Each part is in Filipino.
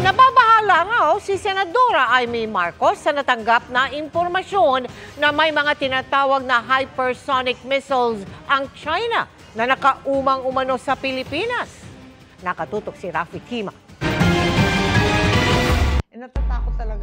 Nababahala nga si Senadora Amy Marcos sa natanggap na impormasyon na may mga tinatawag na hypersonic missiles ang China na nakaumang umano sa Pilipinas. Nakatutok si Rafi Tima.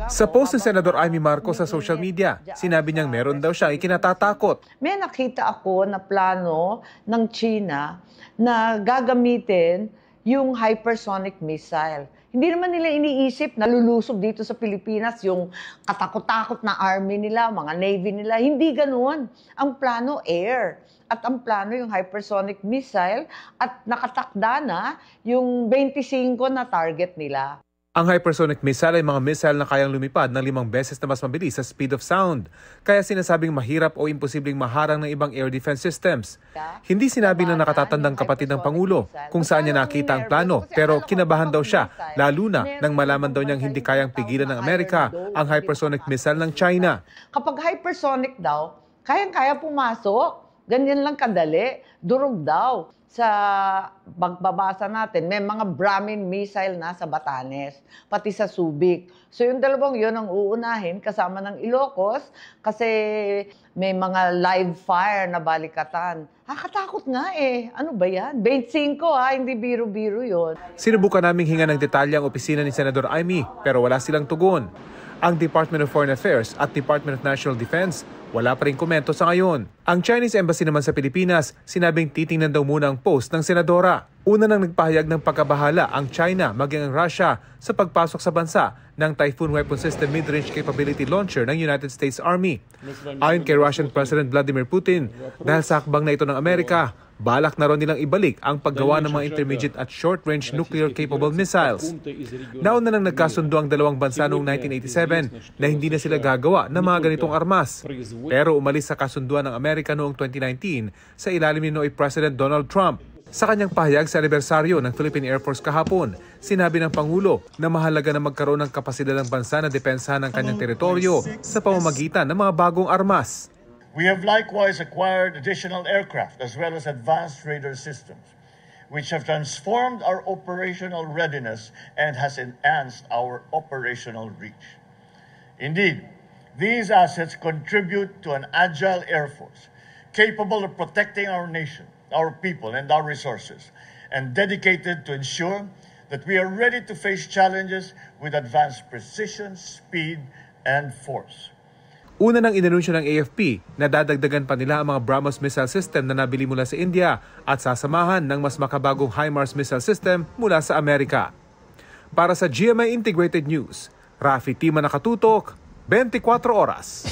Sa post ni Senador Amy Marcos sa social media, sinabi niyang meron daw siyang ikinatatakot. May nakita ako na plano ng China na gagamitin yung hypersonic missile. Hindi naman nila iniisip na lulusob dito sa Pilipinas yung katakot-takot na army nila, mga navy nila. Hindi ganoon. Ang plano, air. At ang plano yung hypersonic missile at nakatakda na yung 25 na target nila. Ang hypersonic missile ay mga missile na kayang lumipad ng 5 beses na mas mabilis sa speed of sound. Kaya sinasabing mahirap o imposibleng maharang ng ibang air defense systems. Hindi sinabi ng nakatatandang kapatid ng Pangulo kung saan niya nakita ang plano, pero kinabahan daw siya, lalo na nang malaman daw niyang hindi kayang pigilan ng Amerika ang hypersonic missile ng China. Kapag hypersonic daw, kayang-kaya pumasok. Ganyan lang kadali, durog daw. Sa pagbabasa natin, may mga Brahmin missile na sa Batanes, pati sa Subic. So yung dalawang yun ang uunahin kasama ng Ilocos kasi may mga live fire na balikatan. Katakot nga Ano ba yan? 25 hindi biro-biro yun. Sinubukan naming hinga ng detalye ang opisina ni Senador Amy pero wala silang tugon. Ang Department of Foreign Affairs at Department of National Defense wala pa rin komento sa ngayon. Ang Chinese Embassy naman sa Pilipinas, sinabing titingnan daw muna ang post ng senadora. Una nang nagpahayag ng pagkabahala ang China maging ang Russia sa pagpasok sa bansa ng Typhoon Weapon System Mid-Range Capability Launcher ng United States Army. Ayon kay Russian President Vladimir Putin, dahil sa hakbang na ito ng Amerika, balak na rin nilang ibalik ang paggawa ng mga intermediate at short-range nuclear-capable missiles. Nauna nang nagkasundo ang dalawang bansa noong 1987 na hindi na sila gagawa ng mga ganitong armas. Pero umalis sa kasunduan ng Amerika noong 2019 sa ilalim ni Noy President Donald Trump. Sa kanyang pahayag sa anibersaryo ng Philippine Air Force kahapon, sinabi ng Pangulo na mahalaga na magkaroon ng kapasidad ng bansa na depensahan ng kanyang teritoryo sa pamamagitan ng mga bagong armas. We have likewise acquired additional aircraft as well as advanced radar systems, which have transformed our operational readiness and has enhanced our operational reach. Indeed, these assets contribute to an agile Air Force, capable of protecting our nation, our people, and our resources, and dedicated to ensure that we are ready to face challenges with advanced precision, speed, and force. Una nang inanunsyo ng AFP na dadagdagan pa nila ang mga BrahMos missile system na nabili mula sa India at sasamahan ng mas makabagong HIMARS missile system mula sa Amerika. Para sa GMA Integrated News, Rafi Tima, nakatutok, 24 oras.